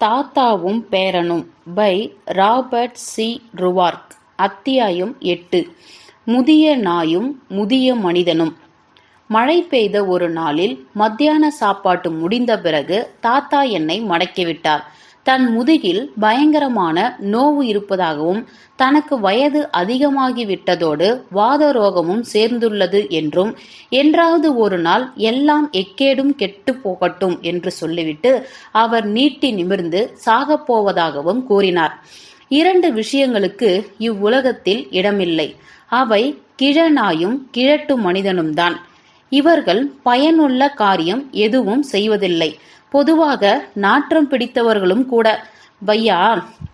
தாத்தாவும் பேரனும் by Robert C ருவார்க். அத்தியாயம் 8. முதிய நாயும் முதிய மனிதனும். மழை பெய்த ஒரு நாளில் மத்தியான சாப்பாட்டு முடிந்த பிறகு தாத்தா என்னை மடக்கிவிட்டார். தன் முதுகில் பயங்கரமான நோவு இருப்பதாகவும் தனக்கு வயது அதிகமாகிவிட்டதோடு வாத ரோகமும் சேர்ந்துள்ளது என்றும் என்றாவது ஒரு நாள் எல்லாம் எக்கேடும் கெட்டு போகட்டும் என்று சொல்லிவிட்டு அவர் நீட்டி நிமிர்ந்து சாகப்போவதாகவும் கூறினார். 2 விஷயங்களுக்கு இவ்வுலகத்தில் இடமில்லை. அவை கிழநாயும் கிழட்டு மனிதனும்தான். இவர்கள் பயனுள்ள காரியம் எதுவும் செய்வதில்லை. பொதுவாக நாற்றம் பிடித்தவர்களும் கூட. பையா,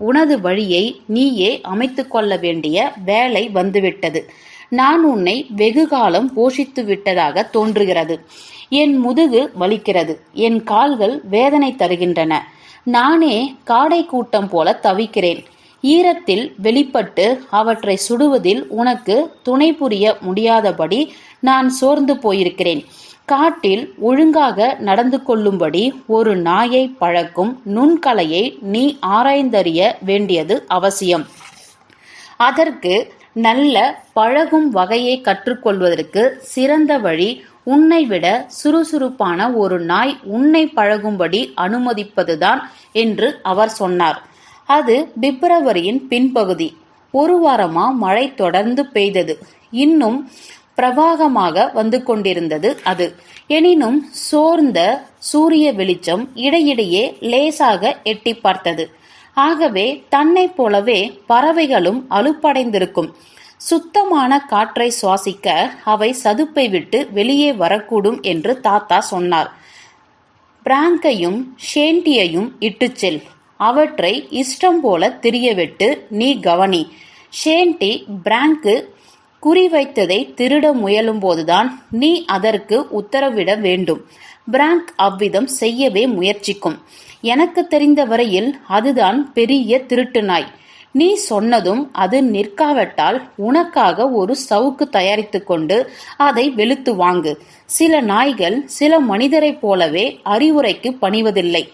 உனது வழியை நீயே அமைத்து கொள்ள வேண்டிய வேலை வந்துவிட்டது. நான் உன்னை வெகுகாலம் போஷித்து விட்டதாக தோன்றுகிறது. என் முதுகு வலிக்கிறது. என் கால்கள் வேதனை தருகின்றன. நானே காடை கூட்டம் போல தவிக்கிறேன். ஈரத்தில் வெளிப்பட்டு அவற்றை சுடுவதில் உனக்கு துணை புரிய முடியாதபடி நான் சோர்ந்து போயிருக்கிறேன். காட்டில் ஒழுங்காக நடந்து கொள்ளும்படி ஒரு நாயை பழக்கும் நுண்கலையை நீ ஆராய்ந்தறிய வேண்டியது அவசியம். அதற்கு நல்ல பழகும் வகையை கற்றுக்கொள்வதற்கு சிறந்த வழி உன்னை விட சுறுசுறுப்பான ஒரு நாய் உன்னை பழகும்படி அனுமதிப்பதுதான் என்று அவர் சொன்னார். அது பிப்ரவரியின் பின்பகுதி. 1 வாரமா மழை தொடர்ந்து பெய்தது. இன்னும் பிரவாகமாக வந்து கொண்டிருந்தது அது. எனினும் சோர்ந்த சூரிய வெளிச்சம் இடையிடையே லேசாக எட்டி பார்த்தது. ஆகவே தன்னை போலவே பறவைகளும் அலுப்படைந்திருக்கும். சுத்தமான காற்றை சுவாசிக்க அவை சதுப்பை விட்டு வெளியே வரக்கூடும் என்று தாத்தா சொன்னார். பிராங்கையும் ஷேண்டியையும் இட்டுச்செல். அவற்றை இஷ்டம் போல திரியவிட்டு நீ கவனி. ஷேண்டி பிராங்கு குறிவைத்ததை திருட முயலும் போதுதான் நீ அதற்கு உத்தரவிட வேண்டும். பிராங்க் அவ்விதம் செய்யவே முயற்சிக்கும். எனக்கு தெரிந்த வரையில் அதுதான் பெரிய திருட்டு நாய். நீ சொன்னதும் அது நிற்காவிட்டால் உனக்காக ஒரு சவுக்கு தயாரித்து கொண்டு அதை வெளுத்து வாங்கு. சில நாய்கள் சில மனிதரைப் போலவே அறிவுரைக்கு பணிவதில்லை,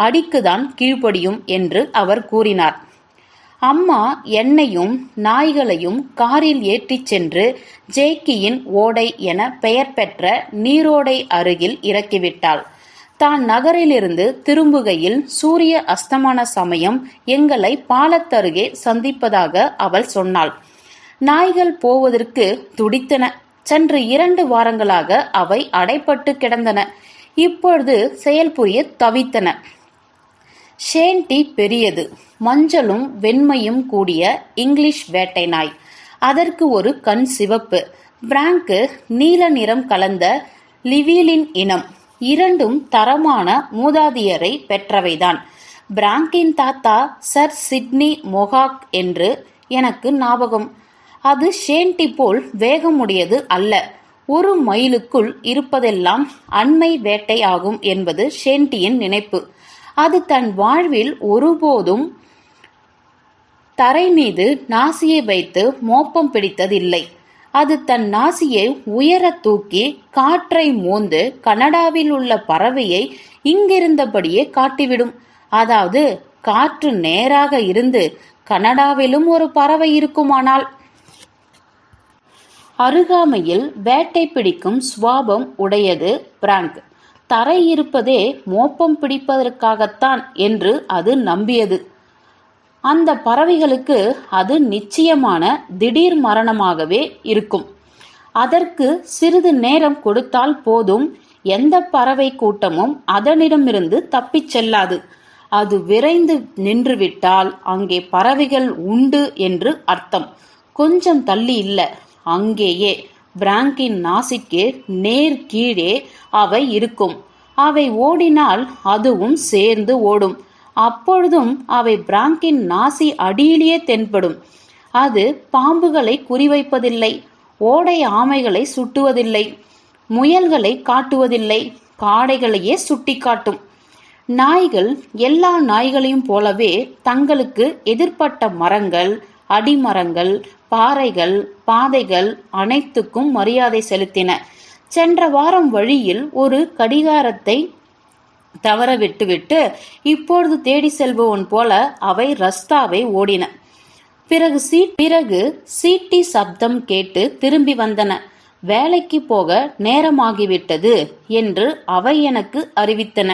அடிக்குதான் கீழ்ப்படியும் என்று அவர் கூறினார். அம்மா என்னையும் நாய்களையும் காரில் ஏற்றிச் சென்று ஜேக்கியின் ஓடை என பெயர் பெற்ற நீரோடை அருகில் இறக்கிவிட்டாள். தான் நகரிலிருந்து திரும்புகையில் சூரிய அஸ்தமன சமயம் எங்களை பாலத்தருகே சந்திப்பதாக அவள் சொன்னாள். நாய்கள் போவதற்கு துடித்தன. சென்று 2 வாரங்களாக அவை அடைப்பட்டு கிடந்தன. இப்பொழுது செயல்புரிய தவித்தன. ஷேண்டி பெரியது, மஞ்சளும் வெண்மையும் கூடிய இங்கிலீஷ் வேட்டை நாய். அதற்கு ஒரு கண் சிவப்பு. பிராங்கு நீல நிறம் கலந்த லிவிலின் இனம். 2ம் தரமான மூதாதியரை பெற்றவைதான். பிராங்கின் தாத்தா சர் சிட்னி மொஹாக் என்று எனக்கு ஞாபகம். அது ஷேண்டி போல் வேகமுடையது அல்ல. 1 மைலுக்குள் இருப்பதெல்லாம் அண்மை வேட்டை ஆகும் என்பது ஷேண்டியின் நினைப்பு. அது தன் வாழ்வில் ஒருபோதும் தரை மீது நாசியை வைத்து மோப்பம் பிடித்ததில்லை. அது தன் நாசியை உயர தூக்கி காற்றை மோந்து கனடாவில் உள்ள பறவையை இங்கிருந்தபடியே காட்டிவிடும். அதாவது காற்று நேராக இருந்து கனடாவிலும் ஒரு பறவை இருக்குமானால். அருகாமையில் வேட்டை பிடிக்கும் சுவாபம் உடையது பிராங்க். தரை இருப்பதே மோப்பம் பிடிப்பதற்காகத்தான் என்று அது நம்பியது. அந்த பறவைகளுக்கு அது நிச்சயமான திடீர் மரணமாகவே இருக்கும். அதற்கு சிறிது நேரம் கொடுத்தால் போதும். எந்த பறவை கூட்டமும் அதனிடமிருந்து தப்பிச் செல்லாது. அது விரைந்து நின்றுவிட்டால் அங்கே பறவைகள் உண்டு என்று அர்த்தம். கொஞ்சம் தள்ளி இல்ல, அங்கேயே பிராங்கின் நாசிக்கு நேர் கீழே அவை இருக்கும். அவை ஓடினால் அதுவும் சேர்ந்து ஓடும். அப்பொழுதும் அவை பிராங்கின் நாசி அடியிலேயே தென்படும். அது பாம்புகளை குறிவைப்பதில்லை, ஓடை ஆமைகளை சுட்டுவதில்லை, முயல்களை காட்டுவதில்லை, காடைகளையே சுட்டி காட்டும். நாய்கள் எல்லா நாய்களையும் போலவே தங்களுக்கு எதிர்ப்பட்ட மரங்கள், அடிமரங்கள், பாறைகள், பாதைகள் அனைத்துக்கும் மரியாதை செலுத்தின. சென்ற வாரம் வழியில் ஒரு கடிகாரத்தை தவற விட்டுவிட்டு இப்பொழுது தேடி செல்பவன் போல அவை ரஸ்தாவை ஓடின. பிறகு சீட்டி சப்தம் கேட்டு திரும்பி வந்தன. வேலைக்கு போக நேரமாகிவிட்டது என்று அவை எனக்கு அறிவித்தன.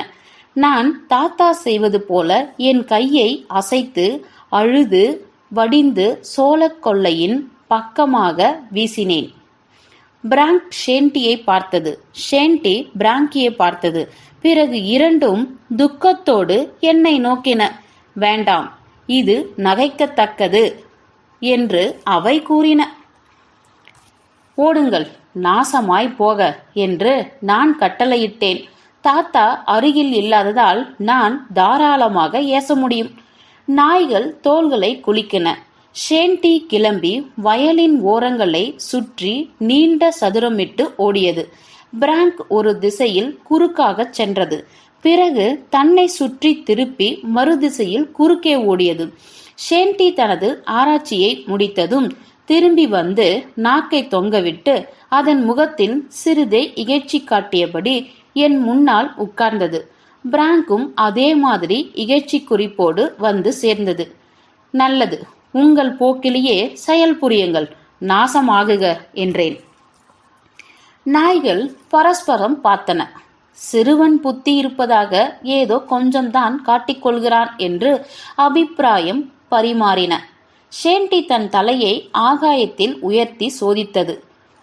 நான் தாத்தா செய்வது போல என் கையை அசைத்து அழுது வடிந்து சோளக்கொல்லையின் பக்கமாக வீசினேன். பிராங்க் ஷேண்டியை பார்த்தது, ஷேண்டி பிராங்கியை பார்த்தது. பிறகு இரண்டும் துக்கத்தோடு என்னை நோக்கின. வேண்டாம், இது நகைக்கத்தக்கது என்று அவை கூறின. ஓடுங்கள், நாசமாய் போக என்று நான் கட்டளையிட்டேன். தாத்தா அருகில் இல்லாததால் நான் தாராளமாக ஏச முடியும். நாய்கள் தோள்களை குலுக்கின. ஷேண்டி கிளம்பி வயலின் ஓரங்களை சுற்றி நீண்ட சதுரமிட்டு ஓடியது. பிராங்க் ஒரு திசையில் குறுக்காக சென்றது. பிறகு தன்னை சுற்றி திருப்பி மறுதிசையில் குறுக்கே ஓடியது. ஷேண்டி தனது ஆராய்ச்சியை முடித்ததும் திரும்பி வந்து நாக்கை தொங்கவிட்டு அதன் முகத்தில் சிறிதே இகழ்ச்சி காட்டியபடி என் முன்னால் உட்கார்ந்தது. பிராங்கும் அதே மாதிரி இகழ்ச்சி குறிப்போடு வந்து சேர்ந்தது. நல்லது, உங்கள் போக்கிலேயே செயல் புரியுங்கள், நாசமாகுக என்றேன். நாய்கள் பரஸ்பரம் பார்த்தன. சிறுவன் புத்தி இருப்பதாக ஏதோ கொஞ்சம்தான் காட்டிக்கொள்கிறான் என்று அபிப்பிராயம் பரிமாறின. ஷேண்டி தன் தலையை ஆகாயத்தில் உயர்த்தி சோதித்தது.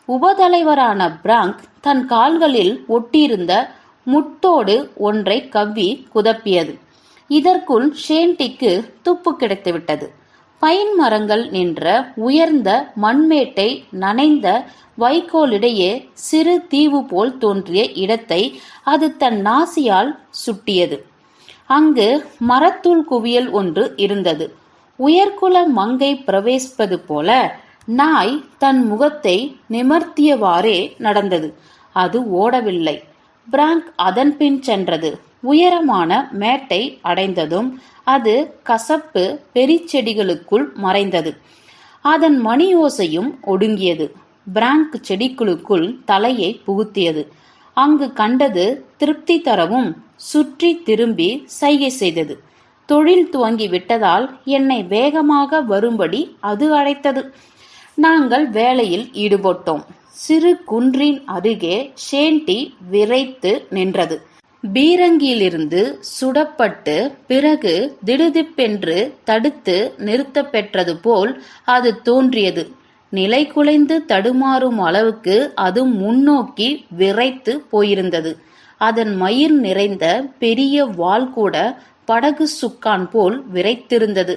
உபதலைவரான பிராங்க் தன் கால்களில் ஒட்டியிருந்த முட்டோடு ஒன்றை கவ்வி குதப்பியது. இதற்குள் ஷேண்டிக்கு துப்பு கிடைத்துவிட்டது. பைன் மரங்கள் நின்ற உயர்ந்த மண்மேட்டை நனைந்த வைக்கோலிடையே சிறு தீவு போல் தோன்றிய இடத்தை அது தன் நாசியால் சுட்டியது. அங்கு மரத்தூள் குவியல் ஒன்று இருந்தது. உயர்குல மங்கை பிரவேசிப்பது போல நாய் தன் முகத்தை நிமர்த்தியவாறே நடந்தது. அது ஓடவில்லை. பிராங்க் அதன் பின் சென்றது. உயரமான மேட்டை அடைந்ததும் அது கசப்பு பெரிச்செடிகளுக்குள் மறைந்தது. அதன் மணியோசையும் ஒடுங்கியது. பிராங்க் செடிகளுக்குள் தலையை புகுத்தியது. அங்கு கண்டது திருப்தி தரவும் சுற்றி திரும்பி சைகை செய்தது. தொழில் துவங்கி விட்டதால் என்னை வேகமாக வரும்படி அது அழைத்தது. நாங்கள் வேலையில் ஈடுபட்டோம். சிறு குன்றின் அருகே ஷேண்டி விரைத்து நின்றது. பீரங்கியிலிருந்து சுடப்பட்டு பிறகு திடுதிப்பென்று தடுத்து நிறுத்த பெற்றது போல் அது தோன்றியது. நிலை குலைந்து தடுமாறும் அளவுக்கு அது முன்னோக்கி விரைத்து போயிருந்தது. அதன் மயிர் நிறைந்த பெரிய வால் கூட படகு சுக்கான் போல் விரைத்திருந்தது.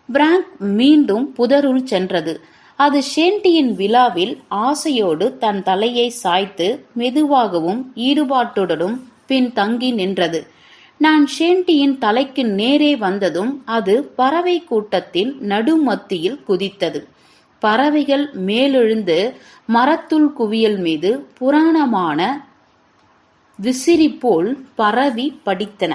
பிராங்க் மீண்டும் புதருள் சென்றது. அது ஷேண்டியின் விழாவில் ஆசையோடு தன் தலையை சாய்த்து மெதுவாகவும் ஈடுபாட்டுடனும் பின் தங்கி நின்றது. நான் ஷேண்டியின் தலைக்கு நேரே வந்ததும் அது பறவை கூட்டத்தின் நடுமத்தியில் குதித்தது. பறவைகள் மேலெழுந்து மரத்துள் குவியல் மீது புராணமான விசிறி போல் பரவி படித்தன.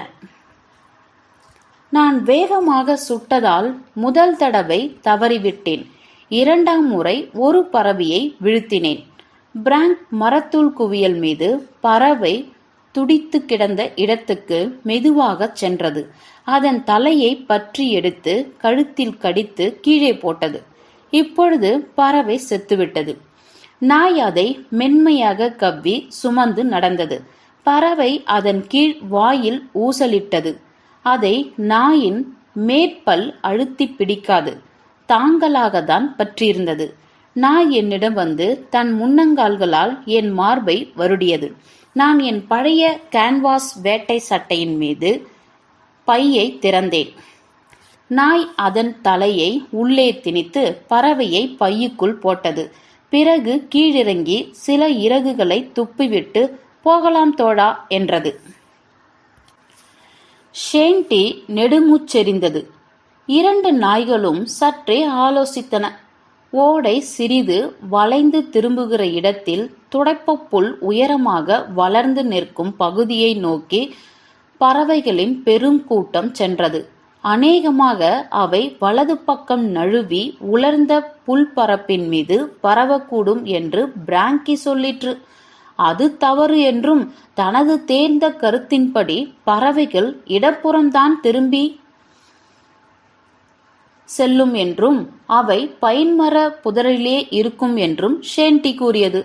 நான் வேகமாக சுட்டதால் முதல் தடவை தவறிவிட்டேன். இரண்டாம் முறை ஒரு பறவையை வீழ்த்தினேன். பிராங்க் மரத்தூள் குவியல் மீது பறவை துடித்து கிடந்த இடத்துக்கு மெதுவாக சென்றது. அதன் தலையை பற்றி எடுத்து கழுத்தில் கடித்து கீழே போட்டது. இப்பொழுது பறவை செத்துவிட்டது. நாய் அதை மென்மையாக கவ்வி சுமந்து நடந்தது. பறவை அதன் கீழ் வாயில் ஊசலிட்டது. அதை நாயின் மேற்பல் அழுத்தி பிடிக்காது, தாங்களாகத்தான் பற்றியிருந்தது. நாய் என்னிடம் வந்து தன் முன்னங்கால்களால் என் மார்பை வருடியது. நான் என் பழைய கேன்வாஸ் வேட்டை சட்டையின் மீது பையை திறந்தேன். நாய் அதன் தலையை உள்ளே திணித்து பறவையை பையுக்குள் போட்டது. பிறகு கீழிறங்கி சில இறகுகளை துப்பிவிட்டு போகலாம் தோழா என்றது. ஷேண்டி நெடுமூச்செறிந்தது. இரண்டு நாய்களும் சற்றே ஆலோசித்தன. ஓடை சிறிது வளைந்து திரும்புகிற இடத்தில் துடைப்பப்புல் உயரமாக வளர்ந்து நிற்கும் பகுதியை நோக்கி பறவைகளின் பெருங்கூட்டம் சென்றது. அநேகமாக அவை வலது பக்கம் நழுவி உலர்ந்த புல்பரப்பின் மீது பரவக்கூடும் என்று பிராங்கி சொல்லிற்று. அது தவறு என்றும் தனது தேர்ந்த கருத்தின்படி பறவைகள் இடப்புறம்தான் திரும்பி செல்லும் என்றும் அவை பைன்மர புதரிலே இருக்கும் என்றும் ஷேன்டி கூறியது.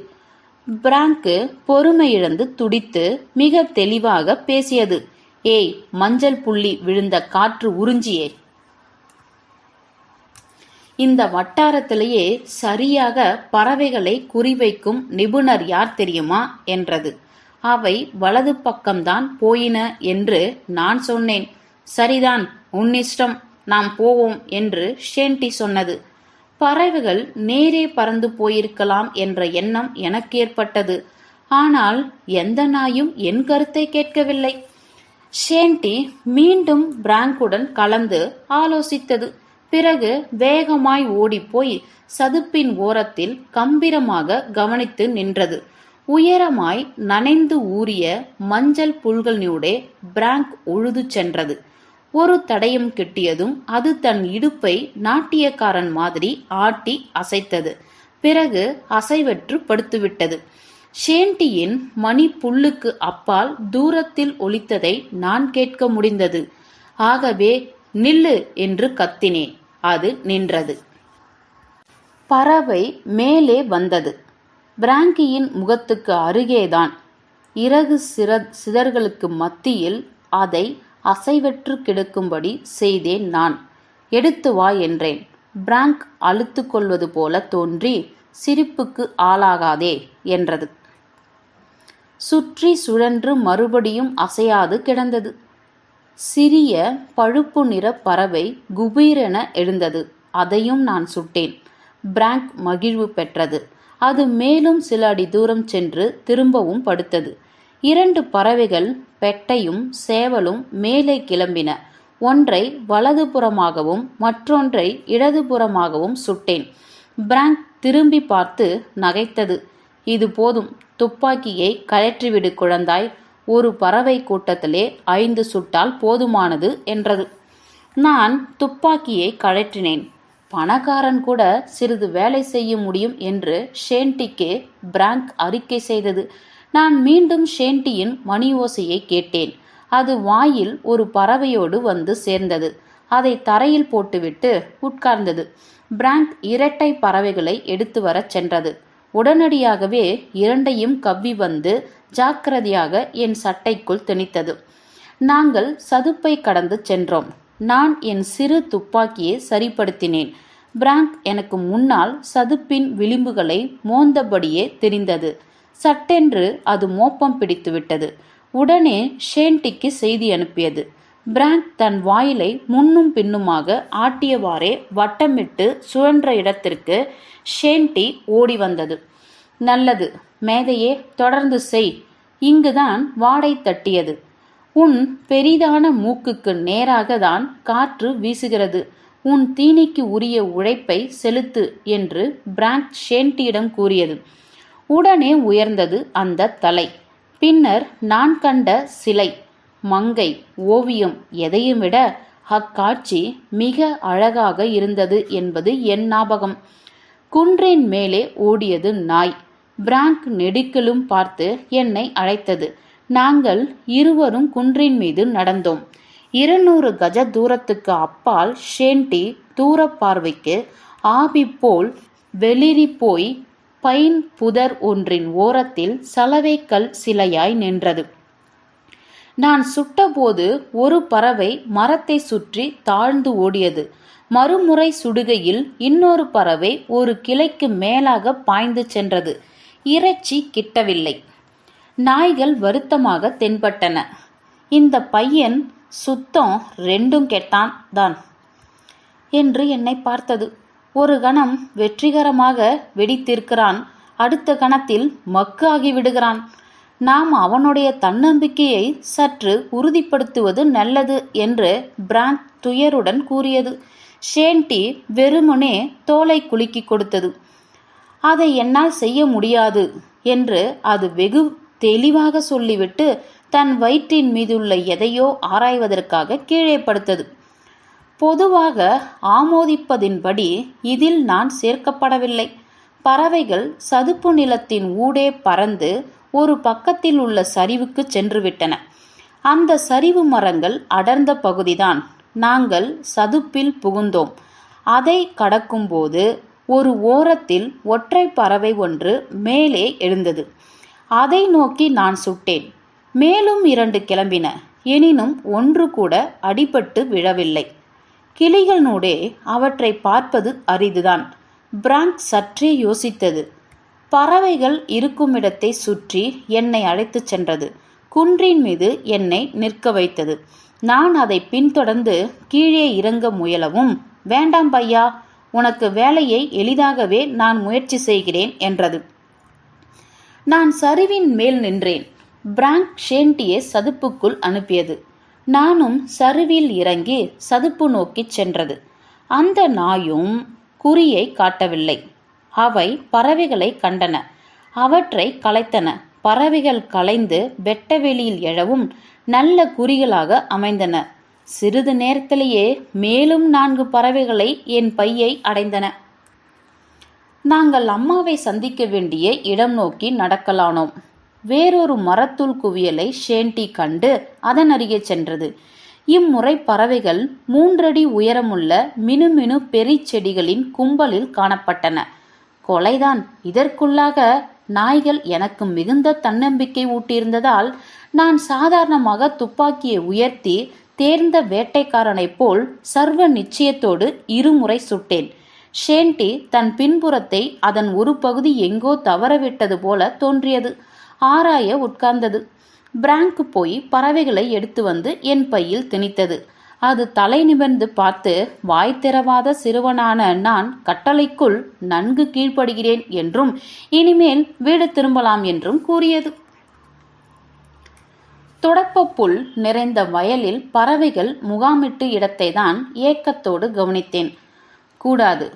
பிராங்கு பொறுமையிழந்து துடித்து மிக தெளிவாக பேசியது. ஏய், மஞ்சள் புள்ளி விழுந்த காற்று உறிஞ்சியே, இந்த வட்டாரத்திலேயே சரியாக பறவைகளை குறிவைக்கும் நிபுணர் யார் தெரியுமா என்றது. அவை வலது பக்கம்தான் போயின என்று நான் சொன்னேன். சரிதான், உன்னிஷ்டம், நாம் போவோம் என்று ஷேன்டி சொன்னது. பறவைகள் நேரே பறந்து போயிருக்கலாம் என்ற எண்ணம் எனக்கு ஏற்பட்டது. ஆனால் எந்த நாயும் என் கருத்தை கேட்கவில்லை. ஷேன்டி மீண்டும் பிராங்குடன் கலந்து ஆலோசித்தது. பிறகு வேகமாய் ஓடிப்போய் சதுப்பின் ஓரத்தில் கம்பீரமாக கவனித்து நின்றது. உயரமாய் நனைந்து ஊறிய மஞ்சள் புல்களினூடே பிராங்க் உழுது சென்றது. ஒரு தடயம் கிட்டியதும் அது தன் இடுப்பை நாட்டியக்காரன் மாதிரி ஆட்டி அசைத்தது. பிறகு அசைவற்று படுத்துவிட்டது. ஷேன்டியின் மணி புல்லுக்கு அப்பால் தூரத்தில் ஒலித்ததை நான் கேட்க முடிந்தது. ஆகவே நில்லு என்று கத்தினேன். அது நின்றது. பறவை மேலே வந்தது. பிராங்கியின் முகத்துக்கு அருகேதான். இறகு சிதறுகளுக்கு மத்தியில் அதை அசைவற்று கிடக்கும்படி செய்தேன் நான். எடுத்து வா என்றேன். பிராங்க் அழுத்து கொள்வது போல தோன்றி சிரிப்புக்கு ஆளாகாதே என்றது. சுற்றி சுழன்று மறுபடியும் அசையாது கிடந்தது. சிறிய பழுப்பு நிற பறவை குபீரென எழுந்தது. அதையும் நான் சுட்டேன். பிராங்க் மகிழ்வு பெற்றது. அது மேலும் சில அடி தூரம் சென்று திரும்பவும் படுத்தது. 2 பறவைகள் பெட்டையும் சேவலும் மேலே கிளம்பின. ஒன்றை வலதுபுறமாகவும் மற்றொன்றை இடதுபுறமாகவும் சுட்டேன். பிராங்க் திரும்பி பார்த்து நகைத்தது. இது போதும், துப்பாக்கியை கழற்றிவிடு குழந்தாய். ஒரு பறவை கூட்டத்திலே 5 சுட்டால் போதுமானது என்றது. நான் துப்பாக்கியை கழற்றினேன். பணக்காரன் கூட சிறிது வேலை செய்ய முடியும் என்று ஷேன்டிக்கு பிராங்க் அறிக்கை செய்தது. நான் மீண்டும் ஷேன்டியின் மணி ஓசையை கேட்டேன். அது வாயில் ஒரு பறவையோடு வந்து சேர்ந்தது. அதை தரையில் போட்டுவிட்டு உட்கார்ந்தது. பிராங்க் 2 பறவைகளை எடுத்து வரச் சென்றது. உடனடியாகவே 2ஐயும் கவ்வி வந்து ஜாக்கிரதையாக என் சட்டைக்குள் திணித்தது. நாங்கள் சதுப்பை கடந்து சென்றோம். நான் என் சிறு துப்பாக்கியை சரிப்படுத்தினேன். பிராங்க் எனக்கு முன்னால் சதுப்பின் விளிம்புகளை மோந்தபடியே தெரிந்தது. சட்டென்று அது மோப்பம் பிடித்துவிட்டது. உடனே ஷேன்டிக்கு செய்தி அனுப்பியது. பிராங்க் தன் வாயிலை முன்னும் பின்னுமாக ஆட்டியவாறே வட்டமிட்டு சுழன்ற இடத்திற்கு ஷேன்டி ஓடி வந்தது. நல்லது, மேதையே, தொடர்ந்து செய். இங்குதான் வாடை தட்டியது. உன் பெரிதான மூக்குக்கு நேராக தான் காற்று வீசுகிறது. உன் தீனிக்கு உரிய உழைப்பை செலுத்து என்று பிராங்க் ஷேன்டியிடம் கூறியது. உடனே உயர்ந்தது அந்த தலை. பின்னர் நான் கண்ட சிலை, மங்கை, ஓவியம் எதையும் விட அக்காட்சி மிக அழகாக இருந்தது என்பது என் ஞாபகம். குன்றின் மேலே ஓடியது நாய். பிராங்க் நெடுக்கிலும் பார்த்து என்னை அழைத்தது. நாங்கள் இருவரும் குன்றின் மீது நடந்தோம். 200 கஜ தூரத்துக்கு அப்பால் ஷேன்டி தூர பார்வைக்கு ஆவி போல் வெளிரி போய் பைன் புதர் ஒன்றின் ஓரத்தில் சலவைக்கல் சிலையாய் நின்றது. நான் சுட்டபோது ஒரு பறவை மரத்தை சுற்றி தாழ்ந்து ஓடியது. மறுமுறை சுடுகையில் இன்னொரு பறவை ஒரு கிளைக்கு மேலாக பாய்ந்து சென்றது. இறைச்சி கிட்டவில்லை. நாய்கள் வருத்தமாக தென்பட்டன. இந்த பையன் சுத்தம் 2ம் கெட்டான் தான் என்று என்னை பார்த்தது. ஒரு கணம் வெற்றிகரமாக வெடித்திருக்கிறான், அடுத்த கணத்தில் மக்கு ஆகிவிடுகிறான். நாம் அவனுடைய தன்னம்பிக்கையை சற்று உறுதிப்படுத்துவது நல்லது என்று பிராங்க் துயருடன் கூறியது. ஷேன்டி வெறுமனே தோலை குலுக்கி கொடுத்தது. அதை என்னால் செய்ய முடியாது என்று அது வெகு தெளிவாக சொல்லிவிட்டு தன் வயிற்றின் மீதுள்ள எதையோ ஆராய்வதற்காக கீழே படுத்தது. பொதுவாக ஆமோதிப்பதின்படி இதில் நான் சேர்க்கப்படவில்லை. பறவைகள் சதுப்பு நிலத்தின் ஊடே பறந்து ஒரு பக்கத்தில் உள்ள சரிவுக்கு சென்று விட்டன. அந்த சரிவு மரங்கள் அடர்ந்த பகுதிதான். நாங்கள் சதுப்பில் புகுந்தோம். அதை கடக்கும்போது ஒரு ஓரத்தில் ஒற்றை பறவை ஒன்று மேலே எழுந்தது. அதை நோக்கி நான் சுட்டேன். மேலும் 2 கிளம்பின. எனினும் ஒன்று கூட அடிபட்டு விழவில்லை. கிளிகளூடே அவற்றை பார்ப்பது அரிதுதான். பிராங்க் சற்றே யோசித்தது. பறவைகள் இருக்குமிடத்தை சுற்றி என்னை அழைத்துச் சென்றது. குன்றின் மீது என்னை நிற்க வைத்தது. நான் அதை பின்தொடர்ந்து கீழே இறங்க முயலவும், வேண்டாம் பையா, உனக்கு வேலையை எளிதாகவே நான் முயற்சி செய்கிறேன் என்றது. நான் சரிவின் மேல் நின்றேன். பிராங்க் ஷேன்டியை சதுப்புக்குள் அனுப்பியது. நானும் சரிவில் இறங்கி சதுப்பு நோக்கி சென்றது. அந்த நாயும் குறியை காட்டவில்லை. அவை பறவைகளை கண்டன. அவற்றை கலைத்தன. பறவைகள் கலைந்து வெட்டவெளியில் எழவும் நல்ல குறிகளாக அமைந்தன. சிறிது நேரத்திலேயே மேலும் 4 பறவைகளை என் பையை அடைந்தன. நாங்கள் அம்மாவை சந்திக்க வேண்டிய இடம் நோக்கி நடக்கலானோம். வேறொரு மரத்தூள் குவியலை ஷேன்டி கண்டு அதன் அருகே சென்றது. இம்முறை பறவைகள் 3 அடி உயரமுள்ள மினுமினு பெரி செடிகளின் கும்பலில் காணப்பட்டன. கொலைதான். இதற்குள்ளாக நாய்கள் எனக்கு மிகுந்த தன்னம்பிக்கை ஊட்டியிருந்ததால் நான் சாதாரணமாக துப்பாக்கியை உயர்த்தி தேர்ந்த வேட்டைக்காரனைப் போல் சர்வ நிச்சயத்தோடு 2 முறை சுட்டேன். ஷேன்டி தன் பின்புறத்தை அதன் ஒரு பகுதி எங்கோ தவறவிட்டது போல தோன்றியது. ஆராய உட்கார்ந்தது. பிராங்க் போய் பறவைகளை எடுத்து வந்து என் பையில் திணித்தது. அது தலை நிமிர்ந்து பார்த்து, வாய் திறவாத சிறுவனான நான் கட்டளைக்குள் நன்கு கீழ்ப்படுகிறேன் என்றும் இனிமேல் வீடு திரும்பலாம் என்றும் கூறியது. துடப்ப புல் நிறைந்த வயலில் பறவைகள் முகாமிட்டு இடத்தை தான் ஏக்கத்தோடு கவனித்தேன். கூடாது,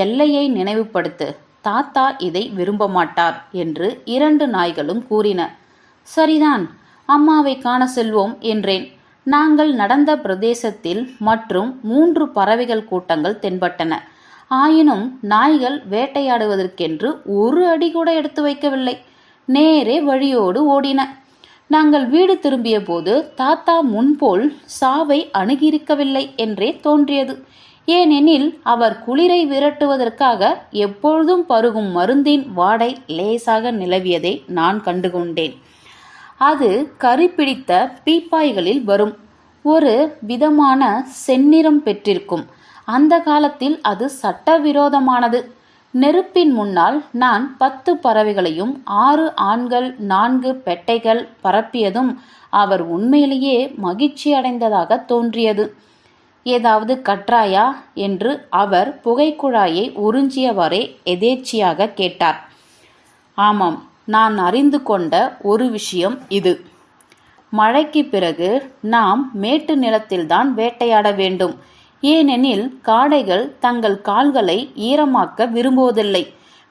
எல்லையை நினைவுபடுத்து, தாத்தா இதை விரும்ப மாட்டார் என்று 2 நாய்களும் கூறின. சரிதான், அம்மாவை காண செல்வோம் என்றேன். நாங்கள் நடந்த பிரதேசத்தில் மற்றும் 3 பறவைகள் கூட்டங்கள் தென்பட்டன. ஆயினும் நாய்கள் வேட்டையாடுவதற்கென்று ஒரு அடி கூட எடுத்து வைக்கவில்லை. நேரே வழியோடு ஓடின. நாங்கள் வீடு திரும்பிய போது தாத்தா முன்போல் சாவை அணுகியிருக்கவில்லை என்றே தோன்றியது. ஏனெனில் அவர் குளிரை விரட்டுவதற்காக எப்பொழுதும் பருகும் மருந்தின் வாடை லேசாக நிலவியதை நான் கண்டுகொண்டேன். அது கரி பிடித்த பீப்பாய்களில் வரும். ஒரு விதமான செந்நிறம் பெற்றிருக்கும். அந்த காலத்தில் அது சட்டவிரோதமானது. நெருப்பின் முன்னால் நான் 10 பறவைகளையும் 6 ஆண்கள் 4 பெட்டைகள் பரப்பியதும் அவர் உண்மையிலேயே மகிழ்ச்சி அடைந்ததாக தோன்றியது. ஏதாவது கற்றாயா என்று அவர் புகைக்குழாயை உறிஞ்சியவரே எதேச்சியாக கேட்டார். ஆமாம், நான் அறிந்து கொண்ட ஒரு விஷயம் இது. மழைக்கு பிறகு நாம் மேட்டு நிலத்தில்தான் வேட்டையாட வேண்டும். ஏனெனில் காடைகள் தங்கள் கால்களை ஈரமாக்க விரும்புவதில்லை.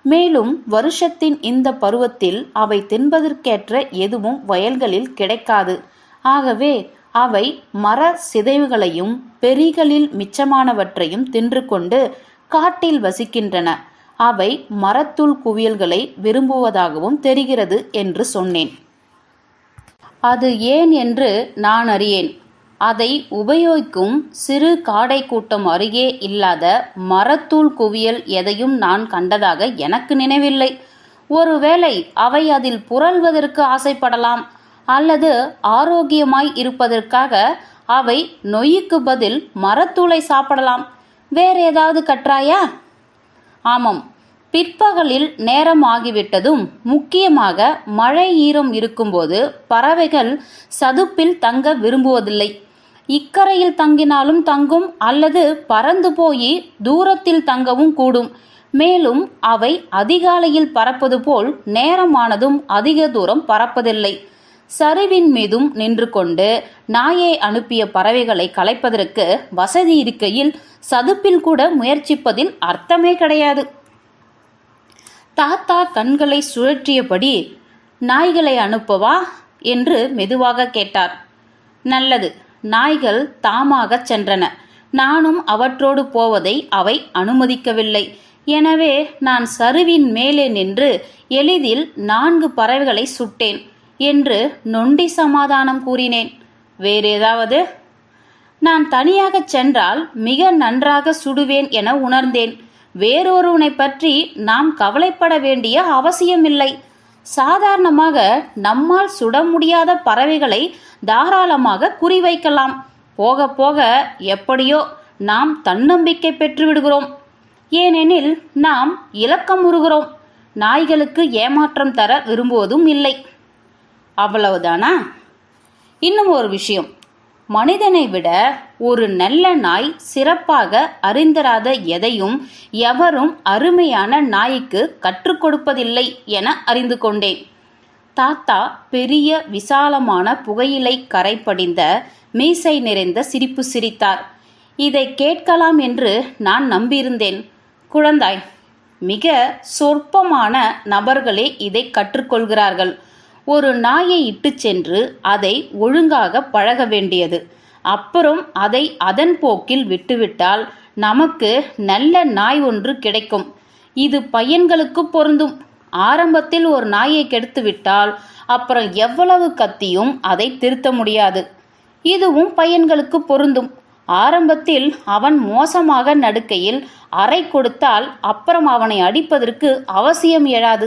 மேலும் வருஷத்தின் இந்த பருவத்தில் அவை தின்பதற்கேற்ற எதுவும் வயல்களில் கிடைக்காது. ஆகவே அவை மர சிதைவுகளையும் பெரிகளில் மிச்சமானவற்றையும் தின்று கொண்டு காட்டில் வசிக்கின்றன. அவை மரத்தூள் குவியல்களை விரும்புவதாகவும் தெரிகிறது என்று சொன்னேன். அது ஏன் என்று நான் அறியேன். அதை உபயோகிக்கும் சிறு காடை கூட்டம் அருகே இல்லாத மரத்தூள் குவியல் எதையும் நான் கண்டதாக எனக்கு நினைவில்லை. ஒருவேளை அவை அதில் புரள்வதற்கு ஆசைப்படலாம். அல்லது ஆரோக்கியமாய் இருப்பதற்காக அவை நொய்யுக்கு பதில் மரத்தூளை சாப்பிடலாம். வேற ஏதாவது கற்றாயா? ஆமாம், பிற்பகலில் நேரம் ஆகிவிட்டதும் முக்கியமாக மழை ஈரம் இருக்கும்போது பறவைகள் சதுப்பில் தங்க விரும்புவதில்லை. இக்கரையில் தங்கினாலும் தங்கும், அல்லது பறந்து போய் தூரத்தில் தங்கவும் கூடும். மேலும் அவை அதிகாலையில் பறப்பது போல் நேரமானதும் அதிக தூரம் பறப்பதில்லை. சரிவின் மீதும் நின்று கொண்டு நாயை அனுப்பிய பறவைகளை கலைப்பதற்கு வசதி இருக்கையில் சதுப்பில் கூட முயற்சிப்பதில் அர்த்தமே கிடையாது. தாத்தா கண்களை சுழற்றியபடி, நாய்களை அனுப்பவா என்று மெதுவாக கேட்டார். நல்லது. நாய்கள் தாமாகச் சென்றன. நானும் அவற்றோடு போவதை அவை அனுமதிக்கவில்லை. எனவே நான் சருவின் மேலே நின்று எளிதில் 4 பறவைகளை சுட்டேன் என்று நொண்டி சமாதானம் கூறினேன். வேறேதாவது? நான் தனியாகச் சென்றால் மிக நன்றாக சுடுவேன் என உணர்ந்தேன். வேறொருவனை பற்றி நாம் கவலைப்பட வேண்டிய அவசியமில்லை. சாதாரணமாக நம்மால் சுட முடியாத பறவைகளை தாராளமாக குறிவைக்கலாம். போக போக எப்படியோ நாம் தன்னம்பிக்கை பெற்று விடுகிறோம். ஏனெனில் நாம் இலக்கமுறுகிறோம். நாய்களுக்கு ஏமாற்றம் தர விரும்புவதும் இல்லை. அவ்வளவுதானா? இன்னும் ஒரு விஷயம். மனிதனை விட ஒரு நல்ல நாய் சிறப்பாக அறிந்தராத எதையும் எவரும் அருமையான நாய்க்கு கற்றுக் கொடுப்பதில்லை என அறிந்து கொண்டேன். தாத்தா பெரிய விசாலமான புகையிலை கரை படிந்த மீசை நிறைந்த சிரிப்பு சிரித்தார். இதை கேட்கலாம் என்று நான் நம்பியிருந்தேன். குழந்தாய், மிக சொற்பமான நபர்களே இதை கற்றுக்கொள்கிறார்கள். ஒரு நாயை இட்டு சென்று அதை ஒழுங்காக பழக வேண்டியது. அப்புறம் அதை அதன் போக்கில் விட்டுவிட்டால் நமக்கு நல்ல நாய் ஒன்று கிடைக்கும். இது பையன்களுக்கு பொருந்தும். ஆரம்பத்தில் ஒரு நாயை கெடுத்து விட்டால் அப்புறம் எவ்வளவு கத்தியும் அதை திருத்த முடியாது. இதுவும் பையன்களுக்கு பொருந்தும். ஆரம்பத்தில் அவன் மோசமாக நடுக்கையில் அறை கொடுத்தால் அப்புறம் அவனை அடிப்பதற்கு அவசியம் எழாது.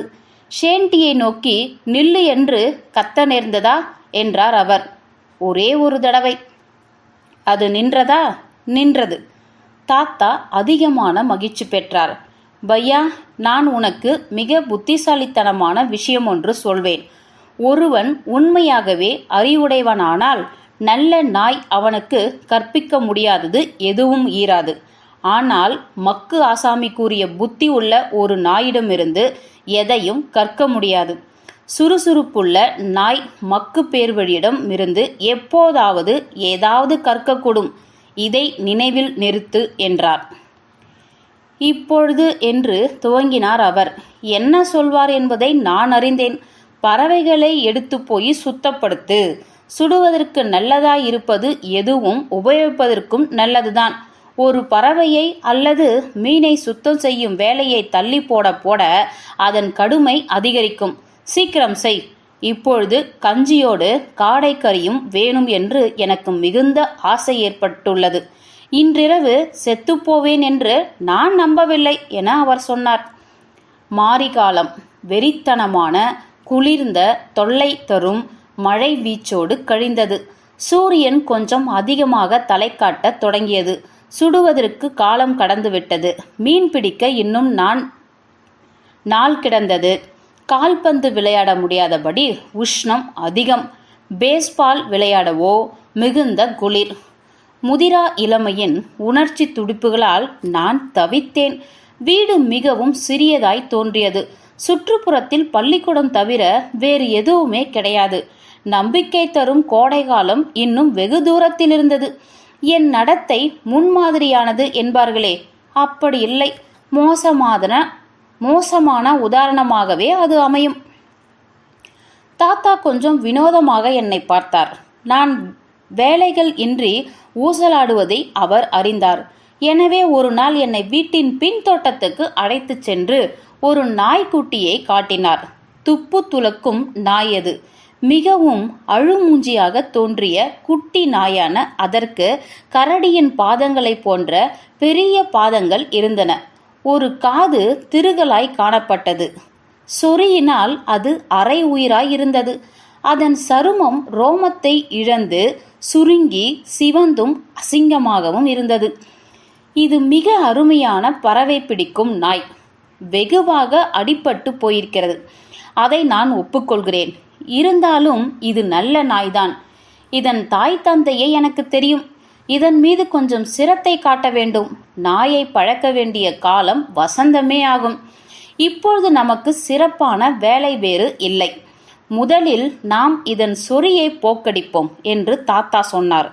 ஷேன்டியை நோக்கி நில்லு என்று கத்த நேர்ந்ததா என்றார் அவர். ஒரே ஒரு தடவை. அது நின்றதா? நின்றது. தாத்தா அதிகமான மகிழ்ச்சி பெற்றார். பையா, நான் உனக்கு மிக புத்திசாலித்தனமான விஷயம் ஒன்று சொல்வேன். ஒருவன் உண்மையாகவே அறிவுடையவனானால் நல்ல நாய் அவனுக்கு கற்பிக்க முடியாதது எதுவும் ஈராது. ஆனால் மக்கு ஆசாமி கூறிய புத்தி உள்ள ஒரு நாயிடமிருந்து எதையும் கற்க முடியாது. சுறுசுறுப்புள்ள நாய் மக்கு பேர்வழியிடம் இருந்து எப்போதாவது ஏதாவது கற்கக்கூடும். இதை நினைவில் நிறுத்து என்றார். இப்பொழுது என்று துவங்கினார் அவர். என்ன சொல்வார் என்பதை நான் அறிந்தேன். பறவைகளை எடுத்து போய் சுத்தப்படுத்து. சுடுவதற்கு நல்லதாயிருப்பது எதுவும் உபயோகிப்பதற்கும் நல்லதுதான். ஒரு பறவையை அல்லது மீனை சுத்தம் செய்யும் வேலையை தள்ளி போட போட அதன் கடுமை அதிகரிக்கும். சீக்கிரம் செய். இப்பொழுது கஞ்சியோடு காடைக்கறியும் வேணும் என்று எனக்கு மிகுந்த ஆசை ஏற்பட்டுள்ளது. இன்றிரவு செத்துப்போவேன் என்று நான் நம்பவில்லை என அவர் சொன்னார். மாரிகாலம் வெறித்தனமான குளிர்ந்த தொல்லை தரும் மழை வீச்சோடு கழிந்தது. சூரியன் கொஞ்சம் அதிகமாக தலை காட்டத் தொடங்கியது. சுடுவதற்கு காலம் கடந்துவிட்டது. மீன் பிடிக்க இன்னும் நாள் கிடந்தது. கால்பந்து விளையாட முடியாதபடி உஷ்ணம் அதிகம். பேஸ்பால் விளையாடவோ மிகுந்த குளிர். முதிரா இளமையின் உணர்ச்சி துடிப்புகளால் நான் தவித்தேன். வீடு மிகவும் சிறியதாய் தோன்றியது. சுற்றுப்புறத்தில் பள்ளிக்கூடம் தவிர வேறு எதுவுமே கிடையாது. நம்பிக்கை தரும் கோடைகாலம் இன்னும் வெகு தூரத்தில் இருந்தது. என் நடத்தை முன்மாதிரியானது என்பார்களே, அப்படி இல்லை. மோசமான உதாரணமாகவே அது அமையும். தாத்தா கொஞ்சம் வினோதமாக என்னை பார்த்தார். நான் வேலைகள் இன்றி ஊசலாடுவதை அவர் அறிந்தார். எனவே ஒரு நாள் என்னை வீட்டின் பின்தோட்டத்துக்கு அழைத்துச் சென்று ஒரு நாய்க்குட்டியை காட்டினார். துப்பு துலக்கும் நாய் அது. மிகவும் அழுமூஞ்சியாக தோன்றிய குட்டி நாயான அதற்கு கரடியின் பாதங்களைப் போன்ற பெரிய பாதங்கள் இருந்தன. ஒரு காது திருகலாய் காணப்பட்டது. சொறியினால் அது அரை உயிராய் இருந்தது. அதன் சருமம் ரோமத்தை இழந்து சுருங்கி சிவந்தும் அசிங்கமாகவும் இருந்தது. இது மிக அருமையான பறவை பிடிக்கும் நாய். வெகுவாக அடிபட்டு போயிருக்கிறது. அதை நான் ஒப்புக்கொள்கிறேன். இருந்தாலும் இது நல்ல நாய்தான். இதன் தாய் தந்தையை எனக்கு தெரியும். இதன் மீது கொஞ்சம் சிரத்தை காட்ட வேண்டும். நாயை பழக்க வேண்டிய காலம் வசந்தமே ஆகும். இப்பொழுது நமக்கு சிறப்பான வேலை வேறு இல்லை. முதலில் நாம் இதன் சொறியை போக்கடிப்போம் என்று தாத்தா சொன்னார்.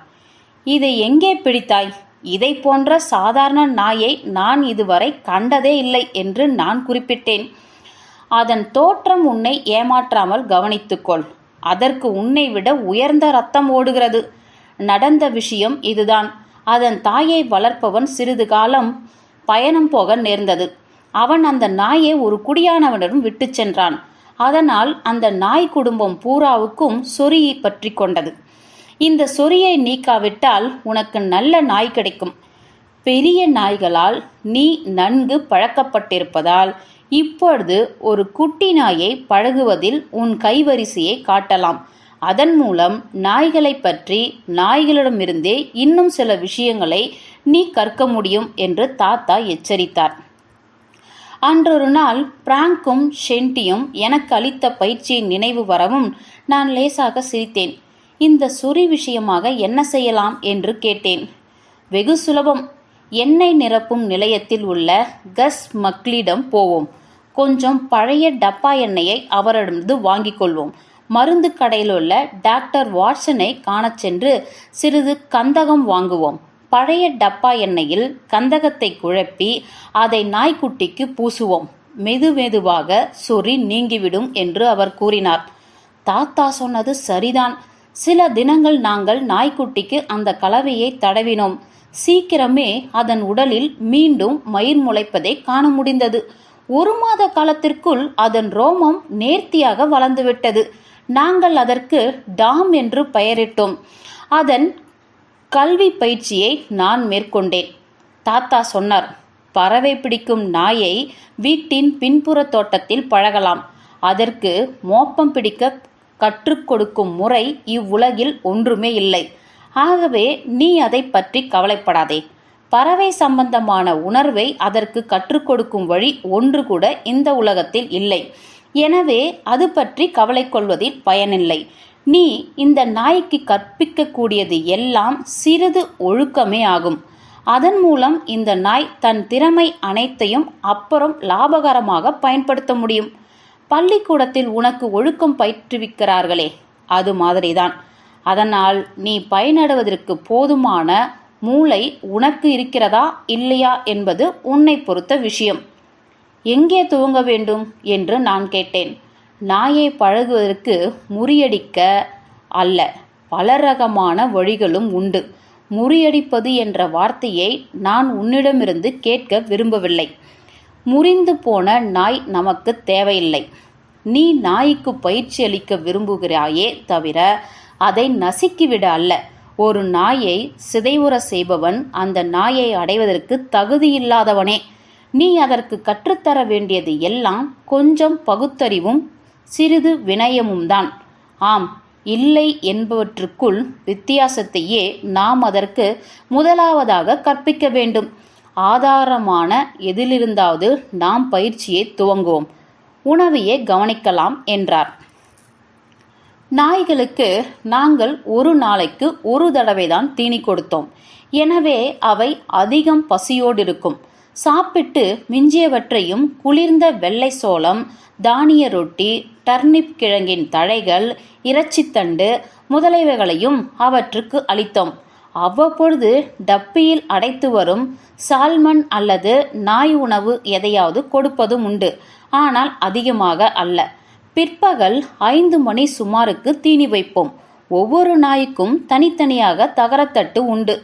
இதை எங்கே பிடித்தாய்? இதை போன்ற சாதாரண நாயை நான் இதுவரை கண்டதே இல்லை என்று நான் குறிப்பிட்டேன். அதன் தோற்றம் உன்னை ஏமாற்றாமல் கவனித்துக்கொள். அதற்கு உன்னை விட உயர்ந்த ரத்தம் ஓடுகிறது. நடந்த விஷயம் இதுதான். அதன் தாயை வளர்ப்பவன் சிறிது காலம் பயணம் போக நேர்ந்தது. அவன் அந்த நாயை ஒரு குடியானவனிடம் விட்டு சென்றான். அதனால் அந்த நாய் குடும்பம் பூராவுக்கும் சொறியை பற்றி கொண்டது. இந்த சொறியை நீக்காவிட்டால் உனக்கு நல்ல நாய் கிடைக்கும். பெரிய நாய்களால் நீ நன்கு பழக்கப்பட்டிருப்பதால் இப்பொழுது ஒரு குட்டி நாயை பழகுவதில் உன் கைவரிசையை காட்டலாம். அதன் மூலம் நாய்களை பற்றி நாய்களிடமிருந்தே இன்னும் சில விஷயங்களை நீ கற்க முடியும் என்று தாத்தா எச்சரித்தார். அன்றொரு நாள் பிராங்கும் ஷென்டியும் எனக்கு அளித்த பயிற்சியின் நினைவு வரவும் நான் லேசாக சிரித்தேன். இந்த சொறி விஷயமாக என்ன செய்யலாம் என்று கேட்டேன். வெகு சுலபம். எண்ணெய் நிரப்பும் நிலையத்தில் உள்ள கஸ் மக்லிடம் போவோம். கொஞ்சம் பழைய டப்பா எண்ணெயை அவரிடமிருந்து வாங்கிக் கொள்வோம். மருந்து கடையிலுள்ள டாக்டர் வாட்சனை காணச் சென்று சிறிது கந்தகம் வாங்குவோம். பழைய டப்பா எண்ணெயில் கந்தகத்தை குழப்பி அதை நாய்க்குட்டிக்கு பூசுவோம். மெதுவாக சொறி நீங்கிவிடும் என்று அவர் கூறினார். தாத்தா சொன்னது சரிதான். சில தினங்கள் நாங்கள் நாய்க்குட்டிக்கு அந்த கலவையை தடவினோம். சீக்கிரமே அதன் உடலில் மீண்டும் மயிர் முளைப்பதை காண முடிந்தது. 1 மாத காலத்திற்குள் அதன் ரோமம் நேர்த்தியாக வளர்ந்துவிட்டது. நாங்கள் அதற்கு டாம் என்று பெயரிட்டோம். அதன் கல்வி பயிற்சியை நான் மேற்கொண்டேன். தாத்தா சொன்னார், பறவை பிடிக்கும் நாயை வீட்டின் பின்புற தோட்டத்தில் பழகலாம். அதற்கு மோப்பம் பிடிக்க கற்றுக் கொடுக்கும் முறை இவ்வுலகில் ஒன்றுமே இல்லை. ஆகவே நீ அதை பற்றி கவலைப்படாதே. பறவை சம்பந்தமான உணர்வை அதற்கு கற்றுக் கொடுக்கும் வழி ஒன்று கூட இந்த உலகத்தில் இல்லை. எனவே அது பற்றி கவலை கொள்வதில் பயனில்லை. நீ இந்த நாய்க்கு கற்பிக்கக்கூடியது எல்லாம் சிறிது ஒழுக்கமே ஆகும். அதன் மூலம் இந்த நாய் தன் திறமை அனைத்தையும் அப்புறம் லாபகரமாக பயன்படுத்த முடியும். பள்ளிக்கூடத்தில் உனக்கு ஒழுக்கம் பயிற்றுவிக்கிறார்களே, அது மாதிரிதான். அதனால் நீ பயனடைவதற்கு போதுமான மூளை உனக்கு இருக்கிறதா இல்லையா என்பது உன்னை பொறுத்த விஷயம். எங்கே துவங்க வேண்டும் என்று நான் கேட்டேன். நாயை பழகுவதற்கு முறியடிக்க அல்ல, பல ரகமான வழிகளும் உண்டு. முறியடிப்பது என்ற வார்த்தையை நான் உன்னிடமிருந்து கேட்க விரும்பவில்லை. முறிந்து போன நாய் நமக்கு தேவையில்லை. நீ நாய்க்கு பயிற்சி அளிக்க விரும்புகிறாயே தவிர அதை நசுக்கிவிட அல்ல. ஒரு நாயை சிதைவுற செய்பவன் அந்த நாயை அடைவதற்கு தகுதியில்லாதவனே. நீ அதற்கு கற்றுத்தர வேண்டியது எல்லாம் கொஞ்சம் பகுத்தறிவும் சிறிது வினயமும் தான். ஆம், இல்லை என்பவற்றுக்குள் வித்தியாசத்தையே நாம் அதற்கு முதலாவதாக கற்பிக்க வேண்டும். ஆதாரமான எதிலிருந்தாவது நாம் பயிற்சியை துவங்குவோம். உணவையே கவனிக்கலாம் என்றார். நாய்களுக்கு நாங்கள் ஒரு நாளைக்கு 1 தடவைதான் தீனி கொடுத்தோம். எனவே அவை அதிகம் பசியோடு இருக்கும். சாப்பிட்டு மிஞ்சியவற்றையும் குளிர்ந்த வெள்ளை சோளம், தானிய ரொட்டி, டர்னிப் கிழங்கின் தழைகள், இறைச்சித்தண்டு முதலியவைகளையும் அவற்றுக்கு அளித்தோம். அவ்வப்பொழுது டப்பியில் அடைத்து வரும் சால்மன் அல்லது நாய் உணவு எதையாவது கொடுப்பதும் உண்டு. ஆனால் அதிகமாக அல்ல. பிற்பகல் 5 மணி சுமாருக்கு தீனி வைப்போம். ஒவ்வொரு நாய்க்கும் தனித்தனியாக தகரத்தட்டு உண்டு.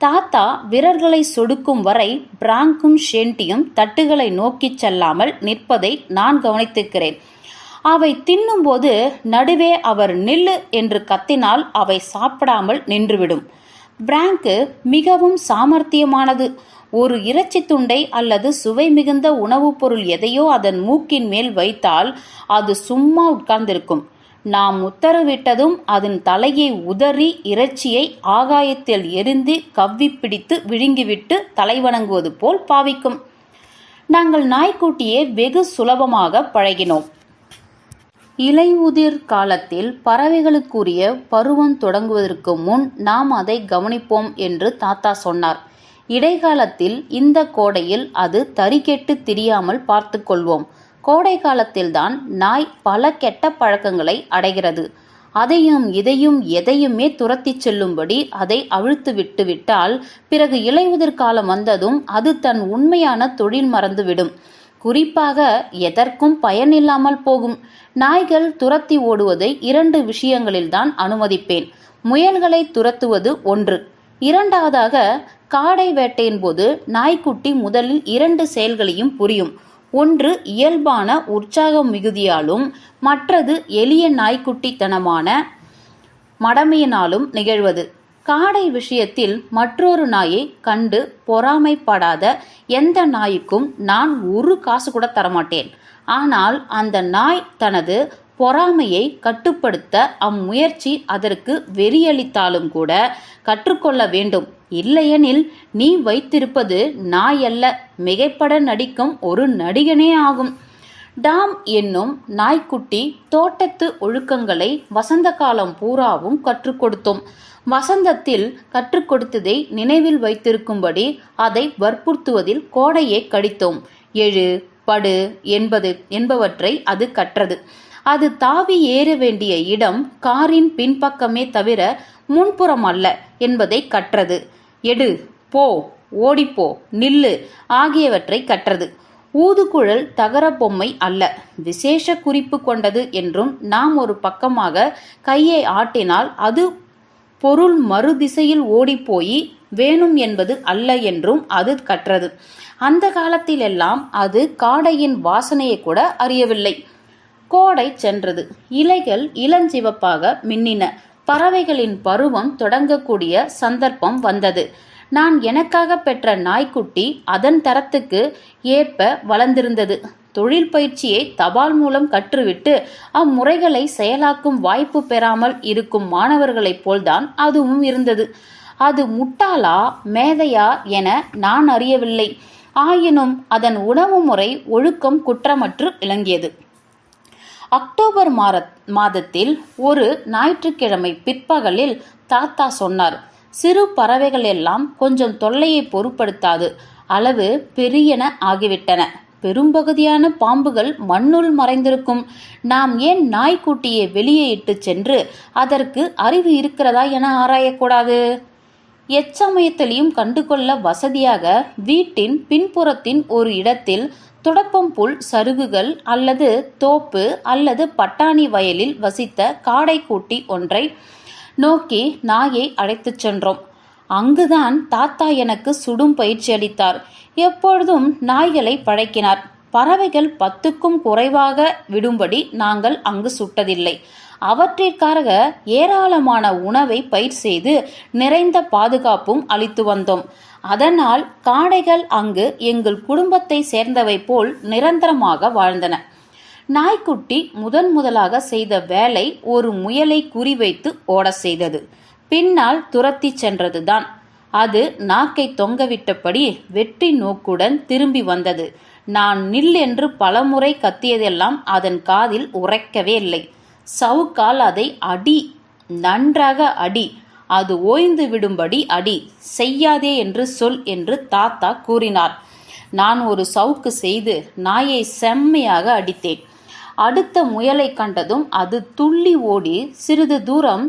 தாத்தா விரல்களை சொடுக்கும் வரை பிராங்கும் ஷென்டியும் தட்டுகளை நோக்கி செல்லாமல் நிற்பதை நான் கவனித்திருக்கிறேன். அவை தின்னும்போது நடுவே அவர் நில்லு என்று கத்தினால் அவை சாப்பிடாமல் நின்றுவிடும். பிராங்கு மிகவும் சாமர்த்தியமானது. ஒரு இறைச்சி துண்டை அல்லது சுவை மிகுந்த உணவுப் பொருள் எதையோ அதன் மூக்கின் மேல் வைத்தால் அது சும்மா உட்கார்ந்திருக்கும். நாம் உத்தரவிட்டதும் அதன் தலையை உதறி இறைச்சியை ஆகாயத்தில் எரிந்து கவ்வி பிடித்து விழுங்கிவிட்டு தலைவணங்குவது போல் பாவிக்கும். நாங்கள் நாய்க்குட்டியை வெகு சுலபமாக பழகினோம். இலையுதிர் காலத்தில் பறவைகளுக்குரிய பருவம் தொடங்குவதற்கு முன் நாம் அதை கவனிப்போம் என்று தாத்தா சொன்னார். இடைக்காலத்தில் இந்த கோடையில் அது தறிகெட்டு திரியாமல் பார்த்து கொள்வோம். கோடை காலத்தில்தான் நாய் பல கெட்ட பழக்கங்களை அடைகிறது. அதையும் இதையும் எதையுமே துரத்தி செல்லும்படி அதை அவிழ்த்து விட்டு விட்டால் பிறகு இலையுதிர் காலம் வந்ததும் அது தன் உண்மையான தொழில் மறந்துவிடும். குறிப்பாக எதற்கும் பயனில்லாமல் போகும். நாய்கள் துரத்தி ஓடுவதை 2 விஷயங்களில்தான் அனுமதிப்பேன். முயல்களை துரத்துவது 1. இரண்டாவதாக, காடை வேட்டையின் போது நாய்க்குட்டி முதலில் 2 செயல்களையும் புரியும். ஒன்று இயல்பான உற்சாக மிகுதியாலும் மற்றது எளிய நாய்க்குட்டித்தனமான மடமையினாலும் நிகழ்வது. காடை விஷயத்தில் மற்றொரு நாயை கண்டு பொறாமைப்படாத எந்த நாய்க்கும் நான் ஒரு காசு கூட தரமாட்டேன். ஆனால் அந்த நாய் தனது பொறாமையை கட்டுப்படுத்த அம்முயற்சி அதற்கு வெறியளித்தாலும் கூட கற்றுக்கொள்ள வேண்டும். இல்லையெனில் நீ வைத்திருப்பது நாய் அல்ல, மிகைப்பட நடிக்கும் ஒரு நடிகனே ஆகும். டாம் என்னும் நாய்க்குட்டி தோட்டத்து ஒழுக்கங்களை வசந்த காலம் பூராவும் கற்றுக் கொடுத்தோம். வசந்தத்தில் கற்றுக் கொடுத்ததை நினைவில் வைத்திருக்கும்படி அதை வற்புறுத்துவதில் கோடையை கடித்தோம். எழு, படு என்பவற்றை அது கற்றது. அது தாவி ஏற வேண்டிய இடம் காரின் பின்பக்கமே தவிர முன்புறம் அல்ல என்பதை கற்றது. எடு, போ, ஓடிப்போ, நில்லு ஆகியவற்றை கற்றது. ஊதுகுழல் தகர பொம்மை அல்ல, விசேஷ குறிப்பு கொண்டது என்றும் நாம் ஒரு பக்கமாக கையை ஆட்டினால் அது பொருள் மறுதிசையில் ஓடிப்போய் வேணும் என்பது அல்ல என்றும் அது கற்றது. அந்த காலத்திலெல்லாம் அது காடையின் வாசனையை கூட அறியவில்லை. கோடை சென்றது. இலைகள் இளஞ்சிவப்பாக மின்னின. பறவைகளின் பருவம் தொடங்கக்கூடிய சந்தர்ப்பம் வந்தது. நான் எனக்காக பெற்ற நாய்க்குட்டி அதன் தரத்துக்கு ஏற்ப வளர்ந்திருந்தது. தொழில் பயிற்சியை தபால் மூலம் கற்றுவிட்டு அம்முறைகளை செயலாக்கும் வாய்ப்பு பெறாமல் இருக்கும் மாணவர்களைப் போல்தான் அதுவும் இருந்தது. அது முட்டாளா மேதையா என நான் அறியவில்லை. ஆயினும் அதன் உணவு முறை ஒழுக்கம் குற்றமற்று விளங்கியது. அக்டோபர் மாதத்தில் ஒரு ஞாயிற்றுக்கிழமை பிற்பகலில் தாத்தா சொன்னார், சிறு பறவைகள் எல்லாம் கொஞ்சம் தொல்லையை பொருட்படுத்தாது அளவு பெரியன ஆகிவிட்டன. பெரும்பகுதியான பாம்புகள் மண்ணுள் மறைந்திருக்கும். நாம் ஏன் நாய்க்குட்டியை வெளியே இட்டு சென்று அதற்கு அறிவு இருக்கிறதா என ஆராயக்கூடாது? எச்சமயத்திலையும் கண்டுகொள்ள வசதியாக வீட்டின் பின்புறத்தின் ஒரு இடத்தில் துடப்பம் புல் சருகுகள் அல்லது தோப்பு அல்லது பட்டாணி வயலில் வசித்த காடைக்குட்டி ஒன்றை நோக்கி நாயை அழைத்துச் சென்றோம். அங்குதான் தாத்தா எனக்கு சுடும் பயிற்சி அளித்தார். எப்பொழுதும் நாய்களை பழக்கினார். பறவைகள் 10க்கும் குறைவாக விடும்படி நாங்கள் அங்கு சுட்டதில்லை. அவற்றிற்காக ஏராளமான உணவை பயிர் செய்து நிறைந்த பாதுகாப்பும் அளித்து வந்தோம். அதனால் காடைகள் அங்கு எங்கள் குடும்பத்தை சேர்ந்தவை போல் நிரந்தரமாக வாழ்ந்தன. நாய்க்குட்டி முதலாக செய்த வேலை ஒரு முயலை குறிவைத்து ஓட செய்தது. பின்னால் துரத்தி சென்றதுதான். அது நாக்கை தொங்கவிட்டபடி வெற்றி நோக்குடன் திரும்பி வந்தது. நான் நில் என்று பலமுறை கத்தியதெல்லாம் அதன் காதில் உரைக்கவே இல்லை. சவுக்கால் அதை அடி, நன்றாக அடி, அது ஓய்ந்து விடும்படி அடி, செய்யாதே என்று சொல் என்று தாத்தா கூறினார். நான் ஒரு சவுக்கு செய்து நாயை செம்மையாக அடித்தேன். அடுத்த முயலை கண்டதும் அது துள்ளி ஓடி சிறிது தூரம்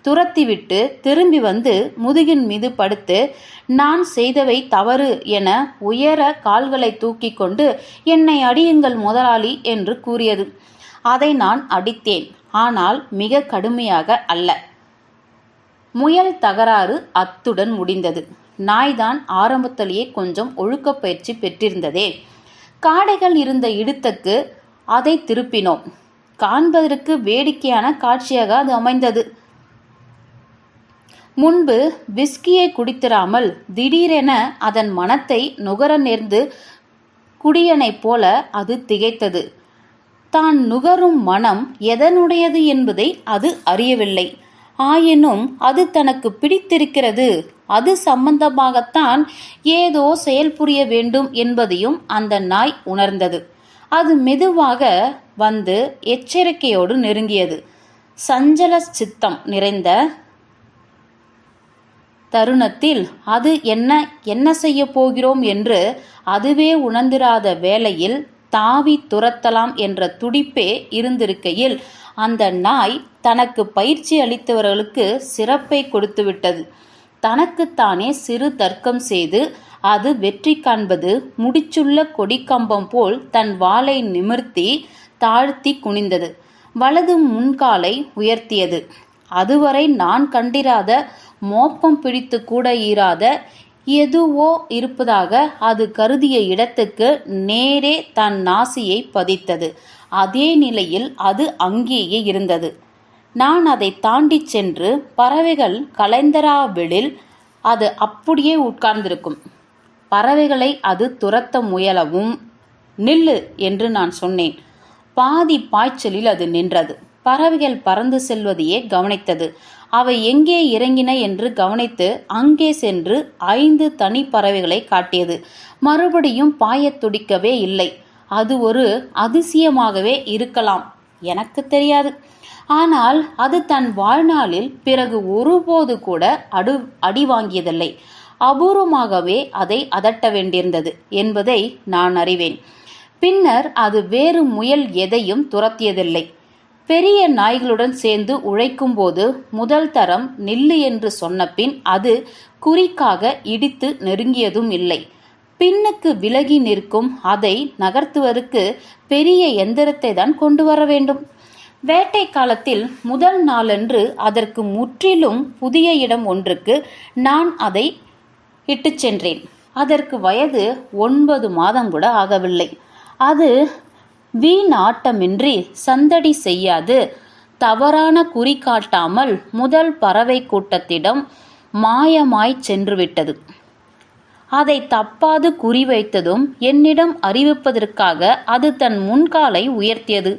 துரத்திவிட்டு திரும்பி வந்து முதுகின் மீது படுத்து நான் செய்தவை தவறு என உயர கால்களை தூக்கி கொண்டு என்னை அடியுங்கள் முதலாளி என்று கூறியது. அதை நான் அடித்தேன், ஆனால் மிக கடுமையாக அல்ல. முயல் தகராறு அத்துடன் முடிந்தது. நாய்தான் ஆரம்பத்திலேயே கொஞ்சம் ஒழுக்க பயிற்சி பெற்றிருந்ததே. காடைகள் இருந்த இடத்துக்கு அதை திருப்பினோம். காண்பதற்கு வேடிக்கையான காட்சியாக அது அமைந்தது. முன்பு விஸ்கியை குடித்திராமல் திடீரென அதன் மனத்தை நுகர நேர்ந்து குடியனைப் போல அது திகைத்தது. தான் நுகரும் மனம் எதனுடையது என்பதை அது அறியவில்லை. ஆயினும் அது தனக்கு பிடித்திருக்கிறது, அது சம்பந்தமாகத்தான் ஏதோ செயல் புரிய வேண்டும் என்பதையும் அந்த நாய் உணர்ந்தது. அது மெதுவாக வந்து எச்சரிக்கையோடு நெருங்கியது. சஞ்சல சித்தம் நிறைந்த தருணத்தில் அது என்ன செய்ய போகிறோம் என்று அதுவே உணர்ந்திராத வேளையில் தாவி துரத்தலாம் என்ற துடிப்பே இருந்திருக்கையில் அந்த நாய் தனக்கு பயிற்சி அளித்தவர்களுக்கு சிறப்பை கொடுத்துவிட்டது. தனக்குத்தானே சிறு தர்க்கம் செய்து அது வெற்றி காண்பது முடிச்சுள்ள கொடிக்கம்பம் போல் தன் வாளை நிமிர்த்தி தாழ்த்தி குனிந்தது. வலது முன்காலை உயர்த்தியது. அதுவரை நான் கண்டிராத மோப்பம் பிடித்து கூட ஈராத எதுவோ இருப்பதாக அது கருதிய இடத்துக்கு நேரே தன் நாசியை பதித்தது. அதே நிலையில் அது அங்கேயே இருந்தது. நான் அதை தாண்டி சென்று பறவைகள் கலைந்தராவிடில் அது அப்படியே உட்கார்ந்திருக்கும். பறவைகளை அது துரத்த முயலவும். நில்லு என்று நான் சொன்னேன். பாதி பாய்ச்சலில் அது நின்றது. பறவைகள் பறந்து செல்வதையே கவனித்தது. அவை எங்கே இறங்கின என்று கவனித்து அங்கே சென்று 5 தனி பறவைகளை காட்டியது. மறுபடியும் பாயத் துடிக்கவே இல்லை. அது ஒரு அதிசயமாகவே இருக்கலாம், எனக்கு தெரியாது. ஆனால் அது தன் வாழ்நாளில் பிறகு ஒருபோது கூட அடி வாங்கியதில்லை. அபூர்வமாகவே அதை அதட்ட வேண்டியிருந்தது என்பதை நான் அறிவேன். பின்னர் அது வேறு முயல் எதையும் துரத்தியதில்லை. பெரிய நாய்களுடன் சேர்ந்து உழைக்கும் போது முதல் தரம் நில்லு என்று சொன்ன பின் அது குறிக்காக இடித்து நெருங்கியதும் இல்லை. பின்னுக்கு விலகி நிற்கும் அதை நகர்த்துவதற்கு பெரிய எந்திரத்தை தான் கொண்டு வர வேண்டும். வேட்டை காலத்தில் முதல் நாளன்று அதற்கு முற்றிலும் புதிய இடம் ஒன்றுக்கு நான் அதை இட்டுச் சென்றேன். அதற்கு வயது 9 மாதம் கூட ஆகவில்லை. அது வீணாட்டமின்றி சந்தடி செய்யாது, தவறான குறி காட்டாமல் முதல் பறவை கூட்டத்திடம் மாயமாய் சென்றுவிட்டது. அதை தப்பாது குறிவைத்ததும் என்னிடம் அறிவிப்பதற்காக அது தன் முன்காலை உயர்த்தியது.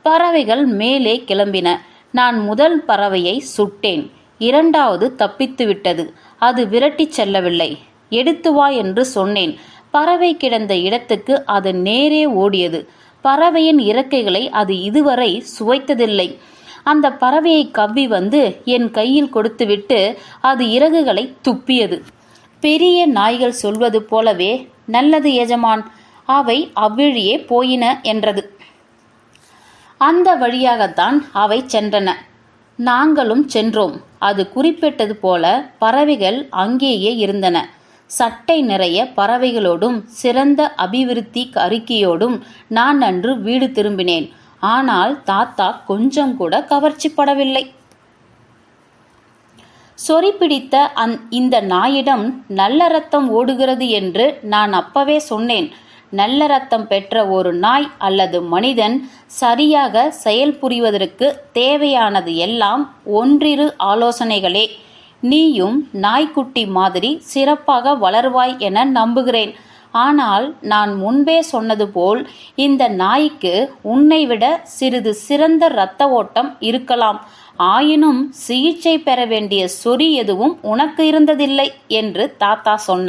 பறவைகள் மேலே கிளம்பின. நான் முதல் பறவையை சுட்டேன். 2வது தப்பித்துவிட்டது. அது விரட்டிச் செல்லவில்லை. எடுத்து வா என்று சொன்னேன். பறவை கிடந்த இடத்துக்கு அது நேரே ஓடியது. பறவையின் இறக்கைகளை அது இதுவரை சுவைத்ததில்லை. அந்த பறவையை கவ்வி வந்து என் கையில் கொடுத்துவிட்டு அது இறகுகளை துப்பியது. பெரிய நாய்கள் சொல்வது போலவே, நல்லது எஜமான், அவை அவ்வழியே போயின என்றது. அந்த வழியாகத்தான் அவை சென்றன. நாங்களும் சென்றோம். அது குறிப்பிட்டது போல பறவைகள் அங்கேயே இருந்தன. சட்டை நிறைய பறவைகளோடும் சிறந்த அபிவிருத்தி அறிக்கையோடும் நான் அன்று வீடு திரும்பினேன். ஆனால் தாத்தா கொஞ்சம் கூட கவர்ச்சிப்படவில்லை. சொறி பிடித்த இந்த நாயிடம் நல்ல ரத்தம் ஓடுகிறது என்று நான் அப்பவே சொன்னேன். நல்ல ரத்தம் பெற்ற ஒரு நாய் அல்லது மனிதன் சரியாக செயல்புரிவதற்கு தேவையானது எல்லாம் ஒன்றிரு ஆலோசனைகளே. நீயும் நாய்க்குட்டி மாதிரி சிறப்பாக வளர்வாய் என நம்புகிறேன். ஆனால் நான் முன்பே சொன்னது போல் இந்த நாய்க்கு உன்னை விட சிறிது சிறந்த இரத்த ஓட்டம் இருக்கலாம். ஆயினும் சிகிச்சை பெற வேண்டிய சொறி எதுவும் உனக்கு இருந்ததில்லை என்று தாத்தா சொன்னார்.